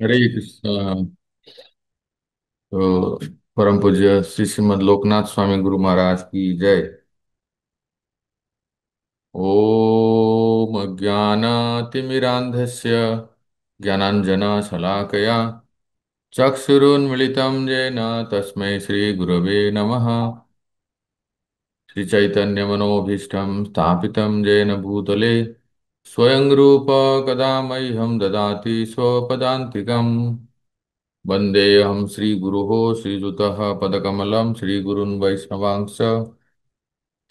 हरे कृष्ण। तो परम पूज्य श्री श्रीमद लोकनाथ स्वामी गुरु महाराज की जय। ओम अज्ञानतिमिरान्धस्य ज्ञानाञ्जनशलाकया चक्षुरुन्मिलितं येन तस्मै श्रीगुरवे नमः। श्रीचैतन्यमनोभीष्टं स्थापितं येन भूतले स्वयं रूप कदा मह्यं ददाति स्वपदान्तिकम्। वन्देऽहं श्रीगुरोः श्रीयुतः पदकमलं श्रीगुरुन् वैष्णवांश्च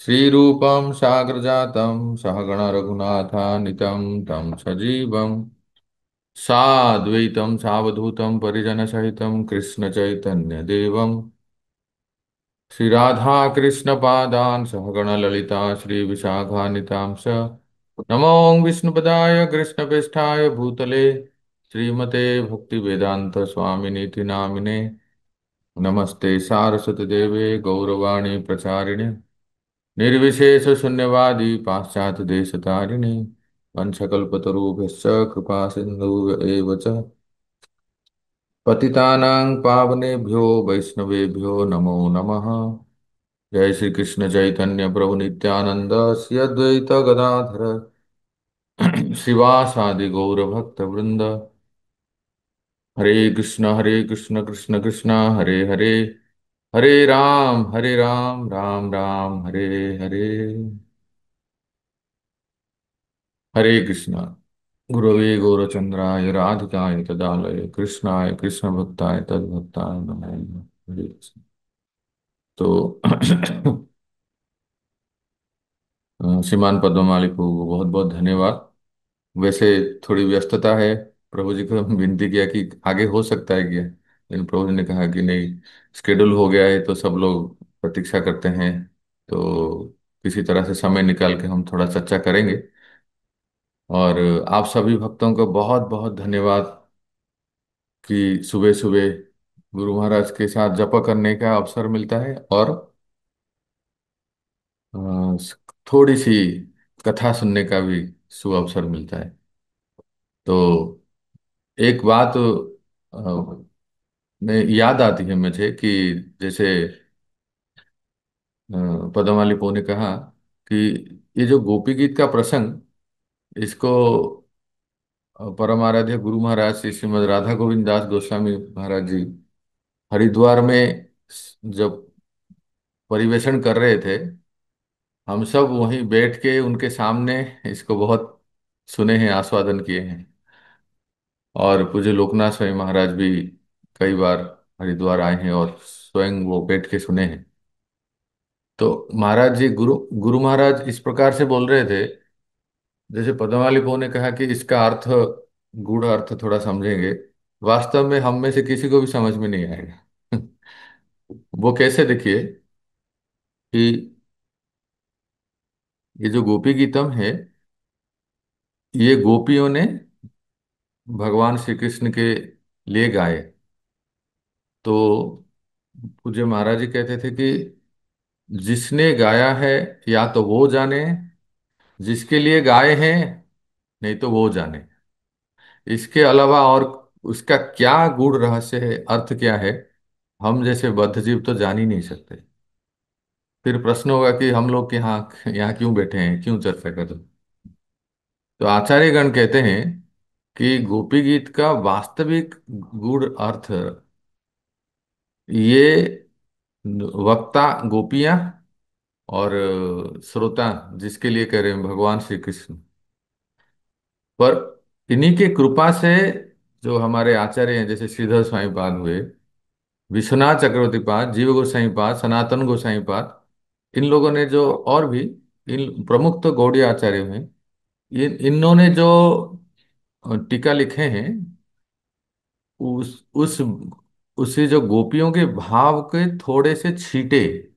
श्रीरूपं साग्रजातं सहगण रघुनाथान्वितं तं सजीवं साद्वैतं सावधूतं परिजनसहितं कृष्णचैतन्यदेवं श्रीराधाकृष्णपादान् सहगण ललिता श्रीविशाखान्वितां च नमो विष्णुपदाय कृष्णप्रेष्ठाय भूतले श्रीमते भक्तिवेदांत स्वामिनीति नामिने नमस्ते सारस्वती देवे गौरवाणी प्रचारिणे निर्विशेष शून्यवादी पाश्चात्य देशतारिणे वंशकल्पतरुभ्यश्च कृपा सिंधु एव च पतितानां पावनेभ्यो वैष्णवेभ्यो नमो नमः। जय श्री कृष्ण चैतन्य प्रभु नित्यानंद श्री अद्वैत गदाधर श्रीवासादि गौर भक्त वृंद। हरे कृष्ण कृष्ण कृष्ण हरे हरे, हरे राम राम राम हरे हरे। हरे कृष्णा। गुरवे गौरचंद्राय राधिकाय तदालय कृष्णाय कृष्ण भक्ताय तद्भक्ताय नमः। हरे कृष्ण। तो श्रीमान पद्ममाली को बहुत बहुत धन्यवाद। वैसे थोड़ी व्यस्तता है, प्रभु जी को विनती किया कि आगे हो सकता है क्या, लेकिन प्रभु जी ने कहा कि नहीं, शेड्यूल हो गया है तो सब लोग प्रतीक्षा करते हैं, तो किसी तरह से समय निकाल के हम थोड़ा चर्चा करेंगे। और आप सभी भक्तों को बहुत बहुत धन्यवाद कि सुबह सुबह गुरु महाराज के साथ जप करने का अवसर मिलता है और अ, थोड़ी सी कथा सुनने का भी शुभ अवसर मिलता है। तो एक बात में याद आती है मुझे कि जैसे पद्ममाली पो ने कहा कि ये जो गोपी गीत का प्रसंग, इसको परम आराध्य गुरु महाराज श्री श्रीमद राधा गोविंद दास गोस्वामी महाराज जी हरिद्वार में जब परिवेशन कर रहे थे, हम सब वहीं बैठ के उनके सामने इसको बहुत सुने हैं, आस्वादन किए हैं। और पूज्य लोकनाथ स्वयं महाराज भी कई बार हरिद्वार आए हैं और स्वयं वो बैठ के सुने हैं। तो महाराज जी, गुरु महाराज इस प्रकार से बोल रहे थे, जैसे पद्मवाली पो ने कहा कि इसका अर्थ, गूढ़ अर्थ थोड़ा समझेंगे, वास्तव में हम में से किसी को भी समझ में नहीं आएगा। वो कैसे, देखिए कि ये जो गोपी गीतम है, ये गोपियों ने भगवान श्री कृष्ण के लिए गाए। तो पूज्य महाराज जी कहते थे कि जिसने गाया है या तो वो जाने, जिसके लिए गाए हैं नहीं तो वो जाने, इसके अलावा और उसका क्या गूढ़ रहस्य है, अर्थ क्या है, हम जैसे बद्धजीव तो जान ही नहीं सकते। फिर प्रश्न होगा कि हम लोग यहाँ यहाँ क्यों बैठे हैं, क्यों चर्चा कर रहे हैं? तो आचार्यगण कहते हैं कि गोपी गीत का वास्तविक गूढ़ अर्थ, ये वक्ता गोपियां और श्रोता जिसके लिए कह रहे हैं भगवान श्री कृष्ण, पर इन्हीं के कृपा से जो हमारे आचार्य हैं, जैसे श्रीधर स्वामी पाद हुए, विश्वनाथ चक्रवर्ती पाद, जीव गोसाई पाद, सनातन गोसाई पाद, इन लोगों ने जो, और भी इन प्रमुख तो गौड़ीय आचार्य हैं, ये इन्होंने जो टीका लिखे हैं, उस उसे जो गोपियों के भाव के थोड़े से छींटे,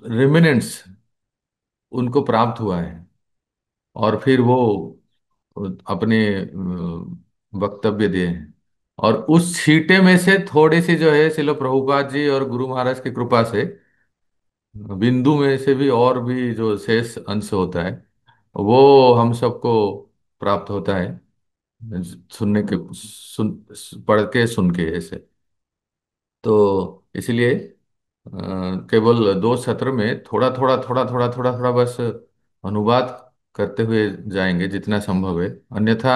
रिमिनेंट्स उनको प्राप्त हुआ है। और फिर वो अपने वक्तव्य दिए हैं। और उस छींटे में से थोड़ी सी जो है शिल प्रभुपाद जी और गुरु महाराज की कृपा से, बिंदु में से भी और भी जो शेष अंश होता है, वो हम सबको प्राप्त होता है। सुनने के पढ़ के सुन के ऐसे। तो इसलिए केवल 2 सत्र में थोड़ा थोड़ा थोड़ा थोड़ा थोड़ा थोड़ा बस अनुवाद करते हुए जाएंगे जितना संभव है। अन्यथा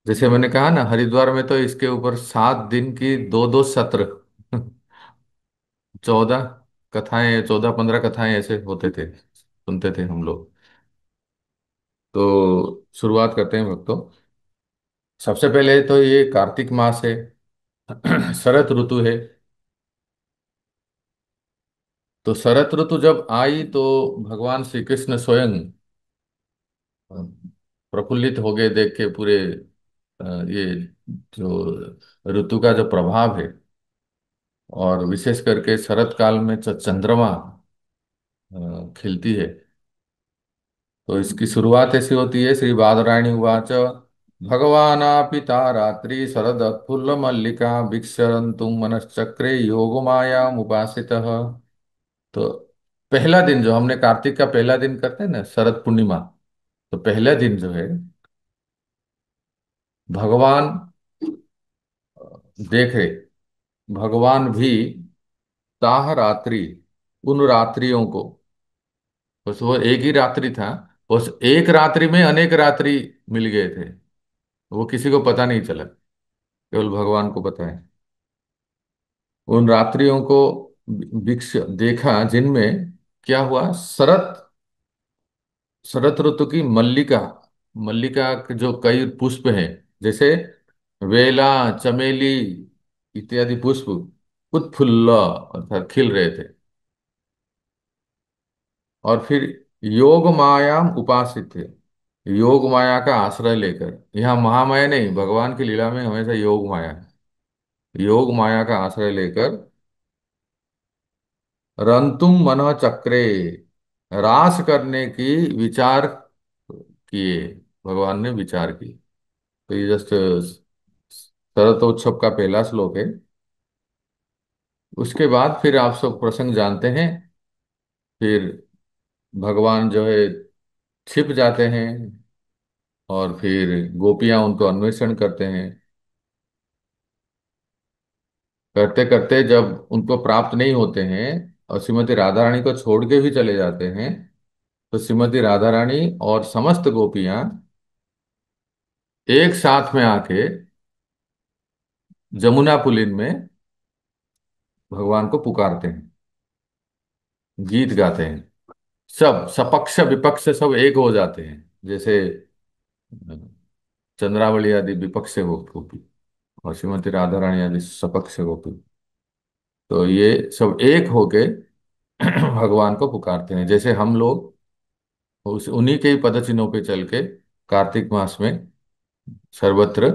जैसे मैंने कहा ना, हरिद्वार में तो इसके ऊपर 7 दिन की दो दो सत्र 14 कथाएं, 14-15 कथाएं ऐसे होते थे, सुनते थे हम लोग। तो शुरुआत करते हैं भक्तों। सबसे पहले तो ये कार्तिक मास है, शरत ऋतु है। तो शरत ऋतु जब आई तो भगवान श्री कृष्ण स्वयं प्रफुल्लित हो गए देख के पूरे ये जो ऋतु का जो प्रभाव है, और विशेष करके शरत काल में चंद्रमा खिलती है। तो इसकी शुरुआत ऐसी होती है, श्री बादरायणी उवाच भगवानापिता रात्रि शरद फुल्ल मल्लिका वीक्षरन्तु मनश्चक्रे योग मायाम उपासितः। तो पहला दिन जो हमने कार्तिक का पहला दिन करते हैं ना, शरद पूर्णिमा, तो पहला दिन जो है भगवान देख रहे, भगवान भी ताह रात्रि, उन रात्रियों को, बस वो एक ही रात्रि था, उस एक रात्रि में अनेक रात्रि मिल गए थे, वो किसी को पता नहीं चला, केवल भगवान को पता है। उन रात्रियों को भिक्ष देखा जिनमें क्या हुआ, शरत, शरत ऋतु की मल्लिका, मल्लिका के जो कई पुष्प हैं, जैसे वेला, चमेली इत्यादि पुष्प उत्फुल्ल अर्थात खिल रहे थे। और फिर योग मायाम उपासित थे, योग माया का आश्रय लेकर, यहाँ महामाया नहीं, भगवान की लीला में हमेशा योग माया है, योग माया का आश्रय लेकर रंतुम मन चक्रे, रास करने की विचार किए, भगवान ने विचार की। तो ये जस्ट शरतोत्सव का पहला श्लोक है। उसके बाद फिर आप सब प्रसंग जानते हैं। फिर भगवान जो है छिप जाते हैं, और फिर गोपियां उनको अन्वेषण करते हैं। करते करते जब उनको प्राप्त नहीं होते हैं और श्रीमती राधा रानी को छोड़ के भी चले जाते हैं, तो श्रीमती राधा रानी और समस्त गोपियां एक साथ में आके जमुना पुलिन में भगवान को पुकारते हैं, गीत गाते हैं। सब सपक्ष विपक्ष सब एक हो जाते हैं, जैसे चंद्रावली आदि विपक्ष गोपी और श्रीमती राधा रानी आदि सपक्ष गोपी। तो ये सब एक होके भगवान को पुकारते हैं, जैसे हम लोग उस उन्हीं के ही पद चिन्हों पे चल के कार्तिक मास में सर्वत्र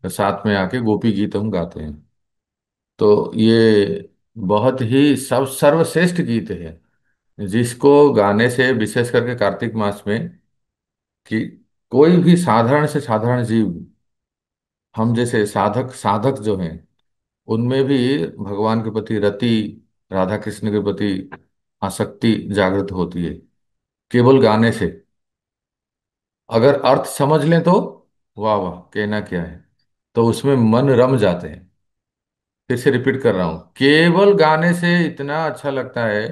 साथ में आके गोपी गीत हम गाते हैं। तो ये बहुत ही सब सर्वश्रेष्ठ गीत है, जिसको गाने से विशेष करके कार्तिक मास में, कि कोई भी साधारण से साधारण जीव, हम जैसे साधक साधक जो हैं, उनमें भी भगवान के प्रति रति, राधा कृष्ण के प्रति आसक्ति जागृत होती है, केवल गाने से। अगर अर्थ समझ लें तो वाह वाह, कहना क्या है, तो उसमें मन रम जाते हैं। फिर से रिपीट कर रहा हूं, केवल गाने से इतना अच्छा लगता है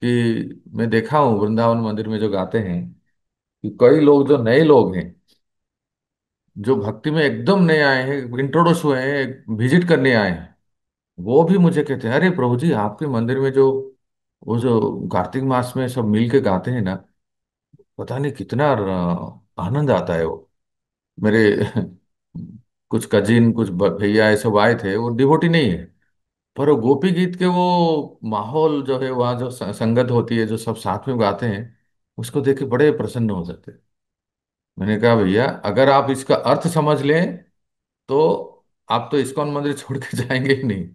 कि मैं देखा हूँ वृंदावन मंदिर में जो गाते हैं, कि कई लोग जो नए लोग हैं, जो भक्ति में एकदम नए आए हैं, इंट्रोड्यूस हुए हैं, विजिट करने आए हैं, वो भी मुझे कहते हैं, अरे प्रभु जी आपके मंदिर में जो वो जो कार्तिक मास में सब मिल के गाते हैं ना, पता नहीं कितना आनंद आता है वो। मेरे कुछ कजिन, कुछ भैया ये सब आए थे, वो डिवोटी नहीं है, पर वो गोपी गीत के वो माहौल जो है, वहाँ जो संगत होती है, जो सब साथ में गाते हैं, उसको देख के बड़े प्रसन्न हो जाते हैं। मैंने कहा भैया अगर आप इसका अर्थ समझ लें तो आप तो इस्कॉन मंदिर छोड़ के जाएंगे ही नहीं,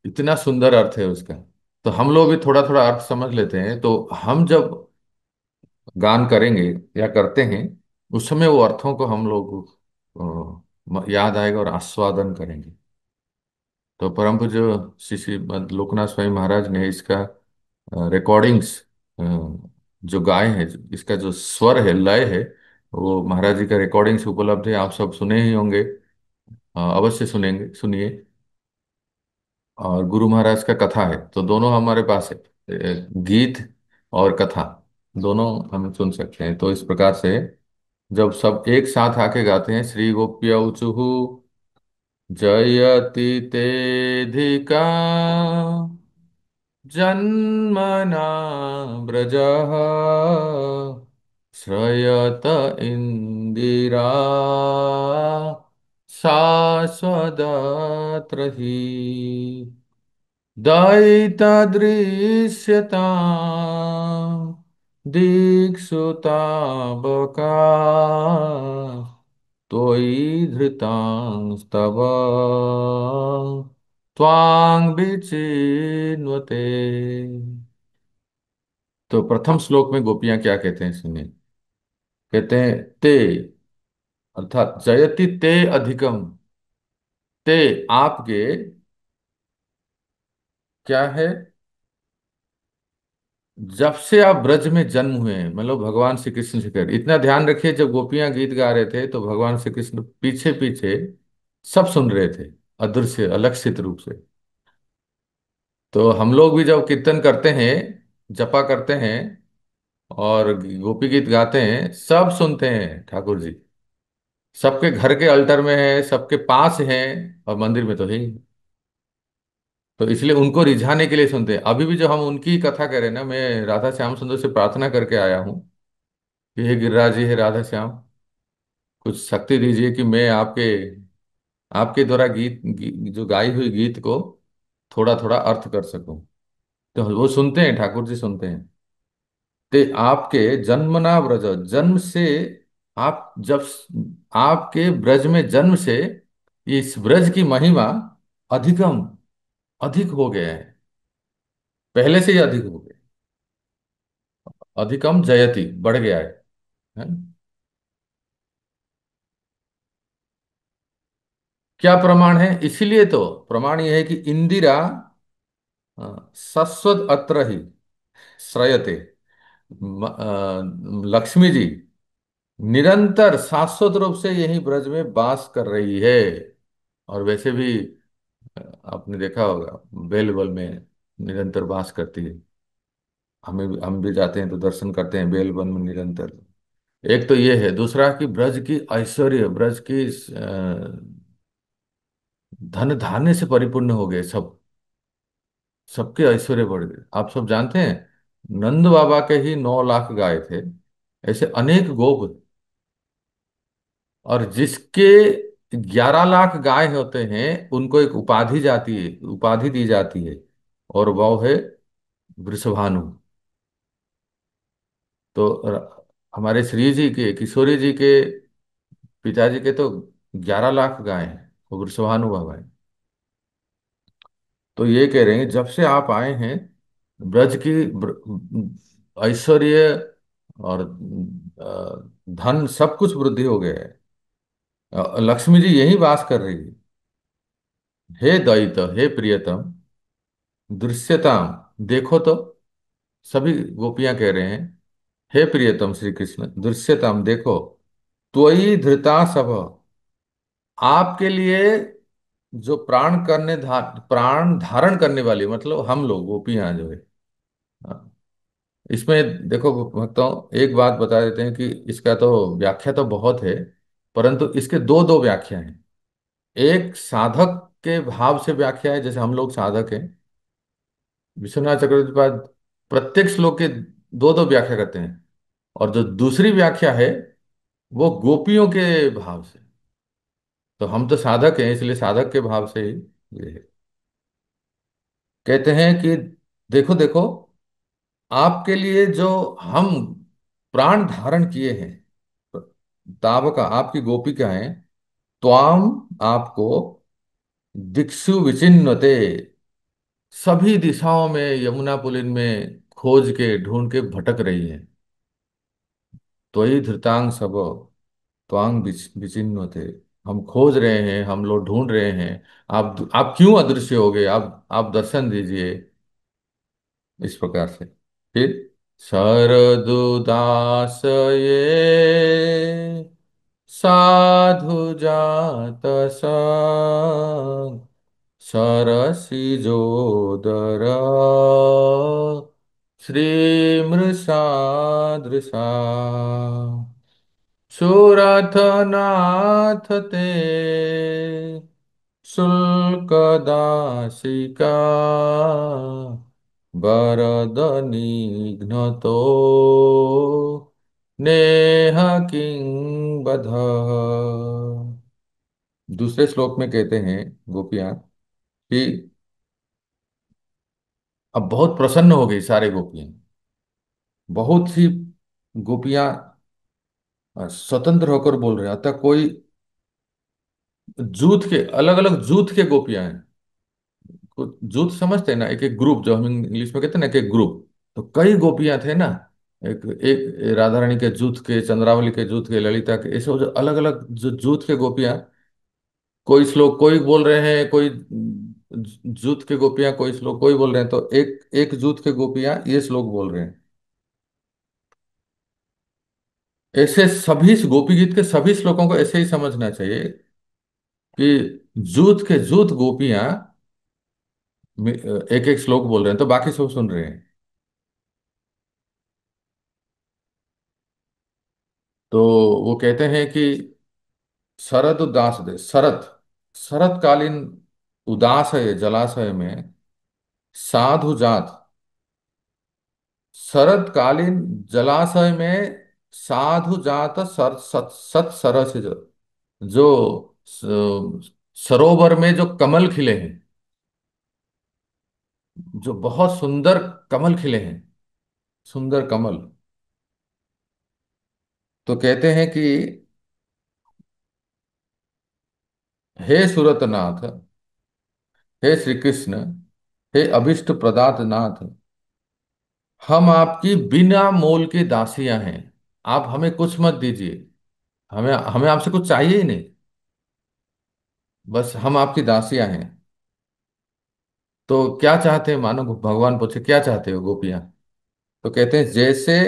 इतना सुंदर अर्थ है उसका। तो हम लोग भी थोड़ा थोड़ा अर्थ समझ लेते हैं, तो हम जब गान करेंगे या करते हैं, उस समय वो अर्थों को हम लोग याद आएगा और आस्वादन करेंगे। तो परम पूज्य श्री श्री लोकनाथ स्वामी महाराज ने इसका रिकॉर्डिंग्स जो गाए हैं, इसका जो स्वर है, लय है, वो महाराज जी का रिकॉर्डिंग्स उपलब्ध है, आप सब सुने ही होंगे। अवश्य सुनेंगे, सुनिए। और गुरु महाराज का कथा है, तो दोनों हमारे पास है। गीत और कथा दोनों हम सुन सकते हैं। तो इस प्रकार से जब सब एक साथ आके गाते हैं, श्री गोप्यौचुः जयति तेधिका जन्मना व्रजः श्रयत इंदिरा शाश्वतत्र हि दयितदृश्यतां दिक्षु तावका त्वयि धृतांस्तव त्वां विचिन्वते। तो प्रथम श्लोक में गोपियां क्या कहते हैं, सुनिए। कहते हैं ते, अर्थात जयति ते अधिकम। ते आपके, क्या है, जब से आप ब्रज में जन्म हुए हैं, मतलब भगवान श्री कृष्ण से कर, इतना ध्यान रखिए, जब गोपियां गीत गा रहे थे तो भगवान श्री कृष्ण पीछे पीछे सब सुन रहे थे, अदृश्य अलक्षित रूप से। तो हम लोग भी जब कीर्तन करते हैं, जपा करते हैं और गोपी गीत गाते हैं, सब सुनते हैं ठाकुर जी। सबके घर के अल्टर में है, सबके पास है, और मंदिर में तो है ही। तो इसलिए उनको रिझाने के लिए सुनते हैं। अभी भी जो हम उनकी कथा कह रहे हैं ना, मैं राधा श्याम सुंदर से प्रार्थना करके आया हूँ कि हे गिरिराज जी, हे राधा श्याम, कुछ शक्ति दीजिए कि मैं आपके आपके द्वारा जो गाई हुई गीत को थोड़ा थोड़ा अर्थ कर सकूं। तो वो सुनते हैं, ठाकुर जी सुनते हैं। ते आपके जन्मना ब्रज, जन्म से, आप जब आपके ब्रज में जन्म से इस ब्रज की महिमा अधिकम, अधिक हो गया है, पहले से ही अधिक हो गया। अधिकम जयति, बढ़ गया है? क्या प्रमाण है? इसीलिए तो प्रमाण यह है कि इंदिरा सस्वत अत्र ही श्रयते। लक्ष्मी जी निरंतर शाश्वत रूप से यही ब्रज में वास कर रही है। और वैसे भी आपने देखा होगा, बेलवल में निरंतर वास करती है। हम भी जाते हैं तो दर्शन करते हैं बेलवन में निरंतर। एक तो ये है, दूसरा कि ब्रज की ऐश्वर्य, ब्रज की धन धान्य से परिपूर्ण हो गए सब, सबके ऐश्वर्य बढ़ गए। आप सब जानते हैं, नंद बाबा के ही 9 लाख गाय थे, ऐसे अनेक गोप। और जिसके 11 लाख गाय होते हैं, उनको एक उपाधि जाती है, उपाधि दी जाती है, और वह है वृषभानु। तो हमारे श्री जी के, किशोरी जी के पिताजी के तो 11 लाख गाय हैं, वो वृषभानु बाबा है। तो ये कह रहे हैं, जब से आप आए हैं, ब्रज की ऐश्वर्य और धन सब कुछ वृद्धि हो गया है। लक्ष्मी जी यही वास कर रही है। हे दयित, हे प्रियतम, दृश्यताम, देखो तो। सभी गोपियां कह रहे हैं, हे प्रियतम श्री कृष्ण, दृश्यताम देखो। त्वयि धृता सब, आपके लिए जो प्राण धारण करने वाली, मतलब हम लोग गोपियां जो है। हाँ, इसमें देखो भक्तों, एक बात बता देते हैं कि इसका तो व्याख्या तो बहुत है, परंतु इसके दो दो व्याख्या हैं। एक साधक के भाव से व्याख्या है, जैसे हम लोग साधक हैं, विश्वनाथ चक्रवर्ती पाद प्रत्येक श्लोक के दो दो व्याख्या करते हैं। और जो दूसरी व्याख्या है, वो गोपियों के भाव से। तो हम तो साधक हैं, इसलिए साधक के भाव से ही ये है। कहते हैं कि देखो देखो, आपके लिए जो हम प्राण धारण किए हैं, तावका आपकी गोपिका हैं, त्वाम आपको, दिक्षु विचिन्वते, सभी दिशाओं में यमुना पुलिन में खोज के ढूंढ के भटक रही है। त्वयि धृतांग सब, त्वांग विचिन्वते, हम खोज रहे हैं, हम लोग ढूंढ रहे हैं। आप क्यों अदृश्य हो गए? आप दर्शन दीजिए। इस प्रकार से फिर शरदुदास ये साधु जात सन, सरसि जोदर श्री मृषादृशा, सुरथ नाथ ते शुल्क दासिका, वरदनिघ्नतो नेह किंबध। दूसरे श्लोक में कहते हैं गोपियां कि अब बहुत प्रसन्न हो गई सारे गोपियां, बहुत सी गोपियां स्वतंत्र होकर बोल रहे हैं, अतः कोई जूथ के, अलग अलग जूथ के गोपियां हैं। जूथ समझते हैं ना, एक एक ग्रुप, जो हम इंग्लिश में कहते हैं ना, एक एक ग्रुप। तो कई गोपियां थे ना, एक एक राधा रानी के जूथ के, चंद्रावली के जूथ के, ललिता के, ऐसे जो अलग अलग जो जूथ के गोपियां, कोई श्लोक कोई बोल रहे हैं, कोई जूथ के गोपियां कोई श्लोक कोई बोल रहे हैं, तो एक एक जूथ के गोपियां ये श्लोक बोल रहे हैं। ऐसे सभी गोपी गीत के सभी श्लोकों को ऐसे ही समझना चाहिए कि जूथ के जूथ गोपियां एक एक श्लोक बोल रहे हैं, तो बाकी सब सुन रहे हैं। तो वो कहते हैं कि शरद उदास दे, शरद, शरतकालीन उदास है जलाशय में साधु जात, शरतकालीन जलाशय में साधु जात सर सत सत सरस, जो सरोवर में जो कमल खिले हैं, जो बहुत सुंदर कमल खिले हैं, सुंदर कमल। तो कहते हैं कि हे सुरतनाथ, हे श्री कृष्ण, हे अभिष्ट प्रदात नाथ, हम आपकी बिना मोल की दासियां हैं। आप हमें कुछ मत दीजिए, हमें हमें आपसे कुछ चाहिए ही नहीं, बस हम आपकी दासियां हैं। तो क्या चाहते हैं, मानो भगवान पूछे क्या चाहते हो गोपियां। तो कहते हैं जैसे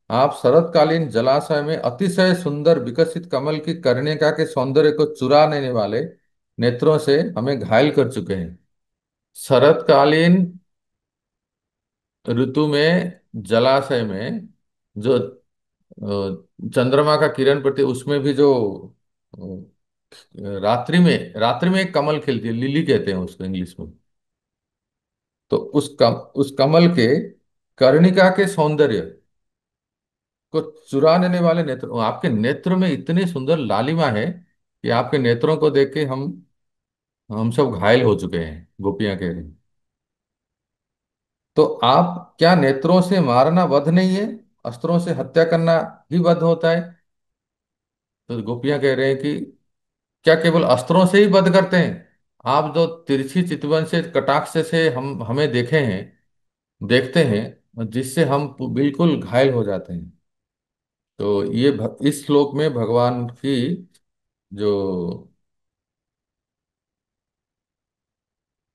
आप शरतकालीन जलाशय में अतिशय सुंदर विकसित कमल की कर्णिका के सौंदर्य को चुरा लेने वाले नेत्रों से हमें घायल कर चुके हैं। शरतकालीन ऋतु में जलाशय में जो चंद्रमा का किरण पड़ती है, उसमें भी जो रात्रि में एक कमल खिलती है, लिली कहते हैं उसको इंग्लिश में। तो उस कमल के कर्णिका के सौंदर्य को चुरा लेने वाले नेत्र, आपके नेत्र में इतनी सुंदर लालिमा है कि आपके नेत्रों को देख के हम सब घायल हो चुके हैं, गोपियां कह रही। तो आप क्या नेत्रों से मारना वध नहीं है, अस्त्रों से हत्या करना ही वध होता है? तो गोपियां कह रहे हैं कि क्या केवल अस्त्रों से ही वध करते हैं? आप जो तिरछी चितवन से, कटाक्ष से हम हमें देखे हैं, देखते हैं, जिससे हम बिल्कुल घायल हो जाते हैं। तो ये इस श्लोक में भगवान की जो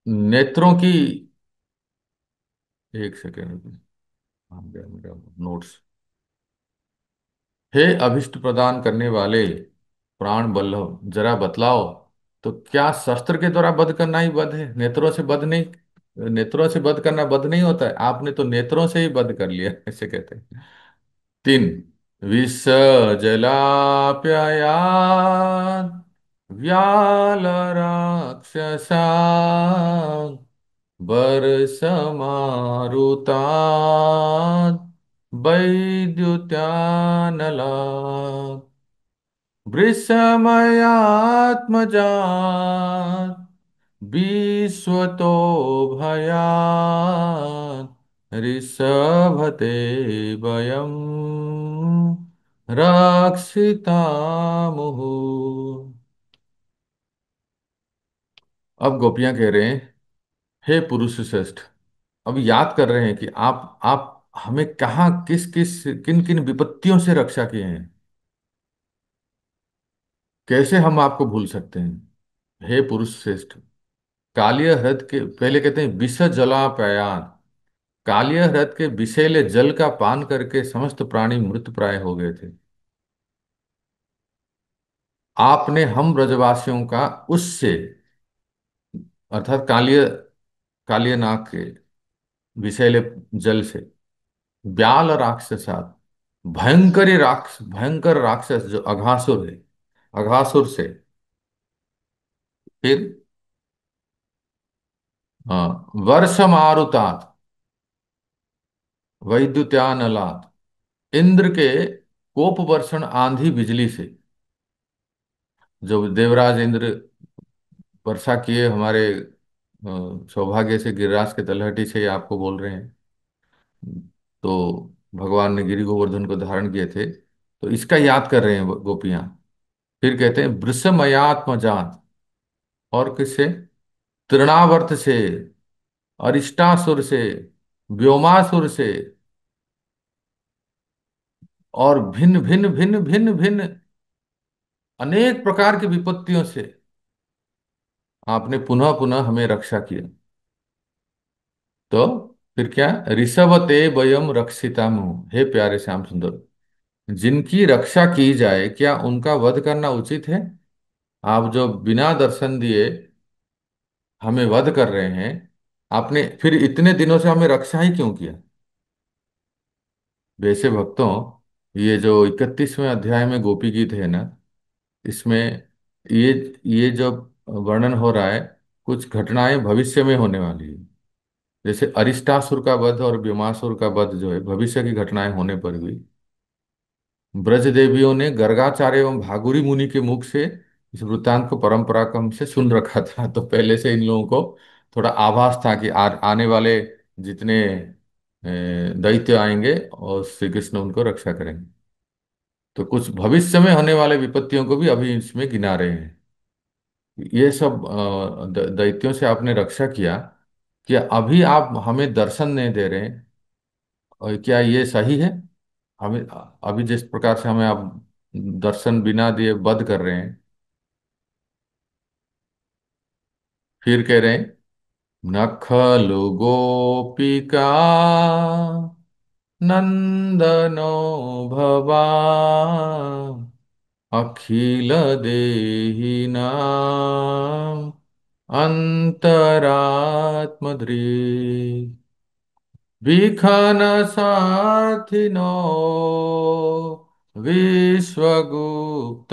नेत्रों की, एक सेकेंड, आ गया मेरा नोट्स। हे अभिष्ट प्रदान करने वाले प्राण वल्लभ, जरा बतलाओ, तो क्या शस्त्र के द्वारा वध करना ही वध है, नेत्रों से वध नहीं? नेत्रों से वध करना वध नहीं होता है, आपने तो नेत्रों से ही वध कर लिया ऐसे कहते हैं। तीन, विष जलाप्ययात् व्याल राक्षसा, वर्षमारुतात् वैद्युत्यानलात्, वृषमयात्मजात् विश्वतो भयात्, ऋषभते वयम् रक्षितामुः। अब गोपियां कह रहे हैं, हे पुरुष श्रेष्ठ, अब याद कर रहे हैं कि आप हमें कहाँ किस किस किन किन विपत्तियों से रक्षा किए हैं, कैसे हम आपको भूल सकते हैं। हे पुरुष श्रेष्ठ, कालिय हृद के, पहले कहते हैं विष जलापयान, कालिया हृद के विषैले जल का पान करके समस्त प्राणी मृत प्राय हो गए थे। आपने हम ब्रजवासियों का उससे, अर्थात कालिया नाग के विषैले जल से, ब्याल राक्षसात, भयंकर राक्षस जो अघासुर है, अघासुर से, फिर वर्ष मारुतात, वैद्युत्यानलात, इंद्र के कोप वर्षण आंधी बिजली से, जो देवराज इंद्र वर्षा किए हमारे सौभाग्य से, गिरिराज के तलहटी से, ये आपको बोल रहे हैं। तो भगवान ने गिरि गोवर्धन को धारण किए थे, तो इसका याद कर रहे हैं गोपियां। फिर कहते हैं वृषमयात्मजात, और किससे? तृणावर्त से, अरिष्टासुर से, व्योमासुर से, और भिन्न भिन्न भिन्न भिन्न भिन्न अनेक प्रकार की विपत्तियों से आपने पुनः पुनः हमें रक्षा किया। तो फिर क्या? ऋषभते वयम रक्षिता मुहु, हे प्यारे श्याम सुंदर, जिनकी रक्षा की जाए क्या उनका वध करना उचित है? आप जो बिना दर्शन दिए हमें वध कर रहे हैं, आपने फिर इतने दिनों से हमें रक्षा ही क्यों किया? वैसे भक्तों, ये जो 31वें अध्याय में गोपी गीत है ना, इसमें ये ये जो वर्णन हो रहा है, कुछ घटनाएं भविष्य में होने वाली है। जैसे अरिष्टासुर का वध और व्योमासुर का वध जो है, भविष्य की घटनाएं होने पर भी ब्रज देवियों ने गर्गाचार्य एवं भागुरी मुनि के मुख से इस वृत्तांत को परंपरा क्रम से सुन रखा था। तो पहले से इन लोगों को थोड़ा आभास था कि आने वाले जितने दैत्य आएंगे और श्री कृष्ण उनको रक्षा करेंगे। तो कुछ भविष्य में होने वाले विपत्तियों को भी अभी इसमें गिना रहे हैं। ये सब दैत्यों से आपने रक्षा किया, क्या अभी आप हमें दर्शन नहीं दे रहे हैं? और क्या ये सही है? हमें अभी जिस प्रकार से हमें आप दर्शन बिना दिए वध कर रहे हैं। फिर कह रहे हैं न खलु गोपिका नंदनो भवान अखिल देहि नाम अंतरात्मद्री विखन साथिनो विश्वगुप्त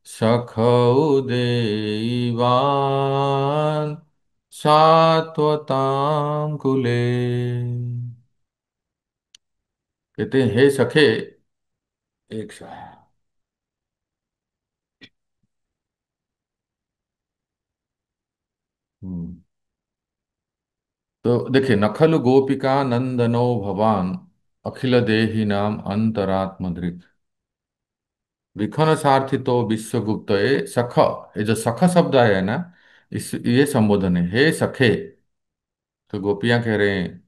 सखौ देवान सात्वताम कुले। कहते हैं हे सखे, एक साथ। हम्म। तो देखिए, नखल गोपिका नंदनो भवान अखिल देहि नाम अंतरात्मधृत विखन सारथी तो विश्वगुप्त, ये सख, ये जो सख शब्द है ना, इस ये संबोधन है, हे सखे। तो गोपियां कह रहे हैं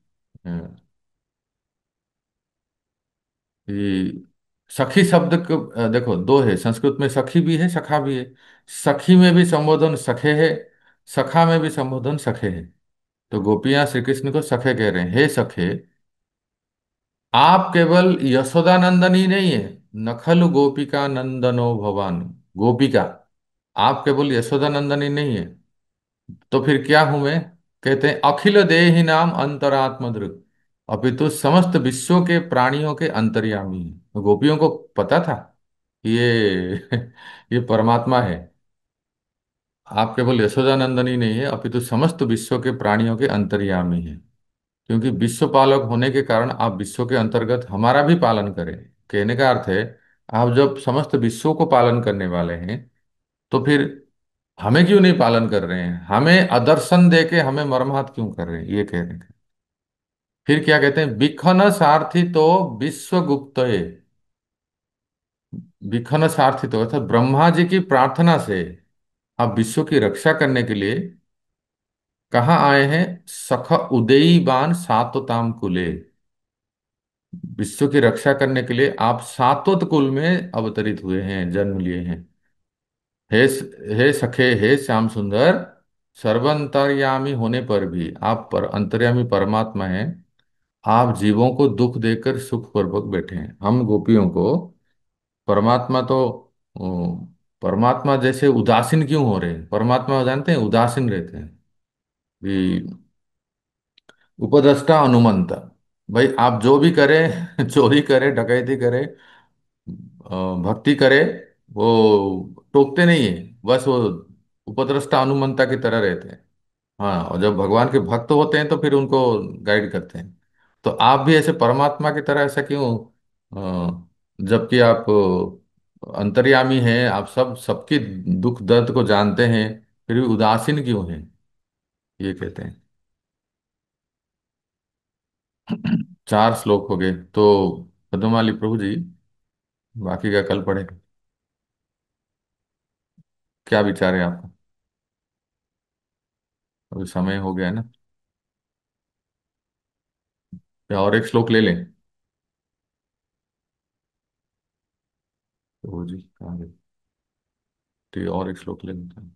कि सखी शब्द को देखो, दो है संस्कृत में, सखी भी है सखा भी है। सखी में भी संबोधन सखे है, सखा में भी संबोधन सखे है। तो गोपियां श्री कृष्ण को सखे कह रहे हैं, हे सखे, आप केवल यशोदानंदन ही नहीं है। नखल गोपिका नंदनो भवान, गोपिका, आप केवल यशोदानंदन ही नहीं है, तो फिर क्या हूं मैं? कहते हैं अखिल देहि नाम अंतरात्मदृक्, अपितु समस्त विश्वों के प्राणियों के अंतर्यामी है। तो गोपियों को पता था कि ये ये परमात्मा है। आप केवल यशोदानंदन ही नहीं है, अपितु समस्त विश्व के प्राणियों के अंतर्यामी है। क्योंकि विश्व पालक होने के कारण आप विश्व के अंतर्गत हमारा भी पालन करें। कहने का अर्थ है, आप जब समस्त विश्व को पालन करने वाले हैं, तो फिर हमें क्यों नहीं पालन कर रहे हैं? हमें अदर्शन दे के हमें मर्माहत क्यों कर रहे हैं? ये कहने का। फिर क्या कहते हैं? विखन सारथी तो विश्वगुप्त, विखन सारथी तो अर्थात ब्रह्मा जी की प्रार्थना से आप विश्व की रक्षा करने के लिए कहाँ आए हैं? सख उदयीबान सातोताम कुले, विश्व की रक्षा करने के लिए आप सातोत कुल में अवतरित हुए हैं, जन्म लिए हैं। हे हे सखे, हे श्याम सुंदर, सर्वंतर्यामी होने पर भी आप पर अंतर्यामी परमात्मा हैं। आप जीवों को दुख देकर सुख पूर्वक बैठे हैं। हम गोपियों को परमात्मा तो परमात्मा जैसे उदासीन क्यों हो रहे हैं? परमात्मा जानते हैं उदासीन रहते हैं कि उपद्रष्टा अनुमंता। भाई आप जो भी करें चोरी करे, डकैती करे, भक्ति करे, वो टोकते नहीं है। बस वो उपद्रष्टा अनुमंता की तरह रहते हैं। हाँ, और जब भगवान के भक्त होते हैं तो फिर उनको गाइड करते हैं। तो आप भी ऐसे परमात्मा की तरह ऐसा क्यों, जबकि आप अंतर्यामी हैं, आप सबकी दुख दर्द को जानते हैं, फिर भी उदासीन क्यों हैं? ये कहते हैं। 4 श्लोक हो गए तो पद्ममाली प्रभु जी, बाकी का कल पढ़े। क्या विचार है आपका? अभी समय हो गया है ना? या और एक श्लोक ले लें? प्रभु जी कहाँ गए? तो ये और एक श्लोक ले लेते हैं।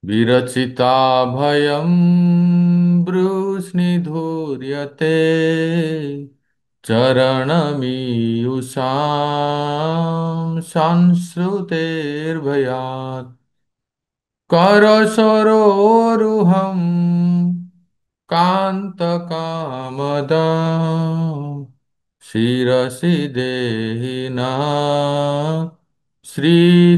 विरचिता भयं ब्रूस्निधूर्यते चरणमीयुषां संश्रुतेर्भयात् करसरोरुहं कान्तकामदां शिरसि देहिना श्रीकराग्रहम्।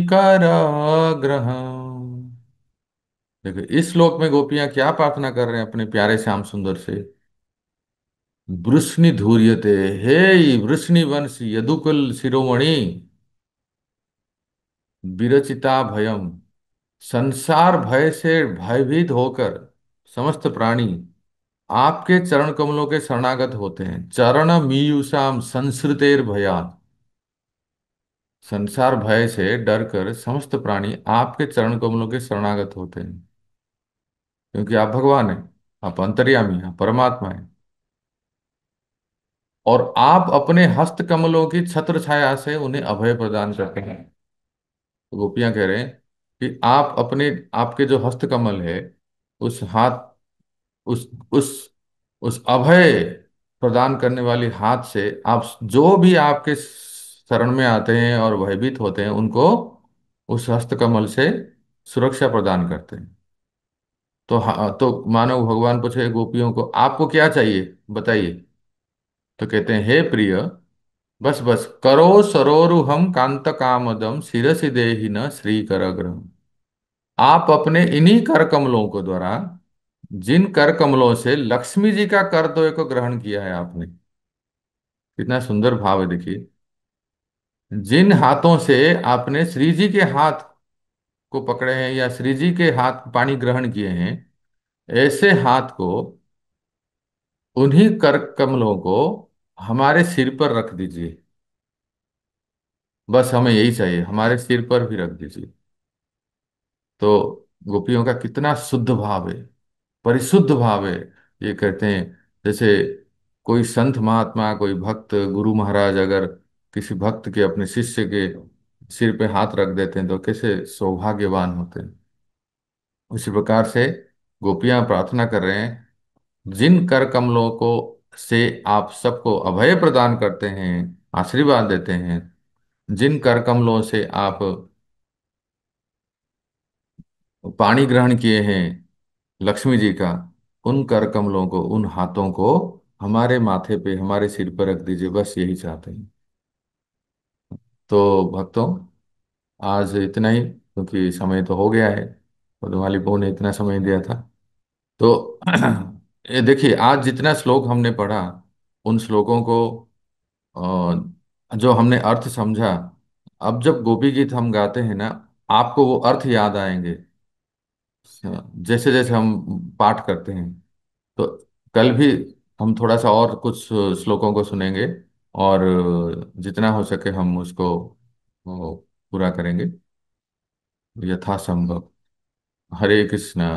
देखो इस श्लोक में गोपियां क्या प्रार्थना कर रहे हैं अपने प्यारे श्याम सुंदर से? वृष्णि धूर्यते, हे वृष्णि वंश यदुकुल शिरोमणि, विरचिता भयम, संसार भय से भयभीत होकर समस्त प्राणी आपके चरण कमलों के शरणागत होते हैं। चरण मीयूषाम संसृतेर भयात्, संसार भय से डरकर समस्त प्राणी आपके चरण कमलों के शरणागत होते हैं, क्योंकि आप भगवान हैं, आप अंतर्यामी हैं, परमात्मा हैं। और आप अपने हस्त कमलों की छत्र छाया से उन्हें अभय प्रदान करते हैं। तो गोपियां कह रहे हैं कि आप अपने, आपके जो हस्त कमल है, उस हाथ, उस उस उस अभय प्रदान करने वाली हाथ से आप जो भी आपके शरण में आते हैं और भयभीत होते हैं, उनको उस हस्त कमल से सुरक्षा प्रदान करते हैं। तो तो मानो भगवान पूछे गोपियों को, आपको क्या चाहिए बताइए? तो कहते हैं, हे प्रिय, बस बस करो सरोरु हम कांत कामदम शिरसि देहि न श्री करग्रह। आप अपने इन्हीं कर कमलों को द्वारा, जिन कर कमलों से लक्ष्मी जी का करदोय को ग्रहण किया है आपने, कितना सुंदर भाव है देखिए। जिन हाथों से आपने श्री जी के हाथ को पकड़े हैं या श्री जी के हाथ पानी ग्रहण किए हैं, ऐसे हाथ को, उन्हीं कर कमलों को हमारे सिर पर रख दीजिए। बस हमें यही चाहिए, हमारे सिर पर भी रख दीजिए। तो गोपियों का कितना शुद्ध भाव है, परिशुद्ध भाव है। ये कहते हैं, जैसे कोई संत महात्मा, कोई भक्त, गुरु महाराज अगर किसी भक्त के, अपने शिष्य के सिर पे हाथ रख देते हैं तो कैसे सौभाग्यवान होते हैं। उसी प्रकार से गोपियां प्रार्थना कर रहे हैं, जिन कर कमलों को से आप सबको अभय प्रदान करते हैं, आशीर्वाद देते हैं, जिन कर कमलों से आप पानी ग्रहण किए हैं लक्ष्मी जी का, उन कर कमलों को, उन हाथों को हमारे माथे पे, हमारे सिर पर रख दीजिए। बस यही चाहते हैं। तो भक्तों, आज इतना ही, क्योंकि समय तो हो गया है। पद्माली बहू ने इतना समय दिया था। तो ये देखिए, आज जितना श्लोक हमने पढ़ा, उन श्लोकों को जो हमने अर्थ समझा, अब जब गोपी गीत हम गाते हैं ना, आपको वो अर्थ याद आएंगे जैसे जैसे हम पाठ करते हैं। तो कल भी हम थोड़ा सा और कुछ श्लोकों को सुनेंगे, और जितना हो सके हम उसको पूरा करेंगे यथासंभव। हरे कृष्णा।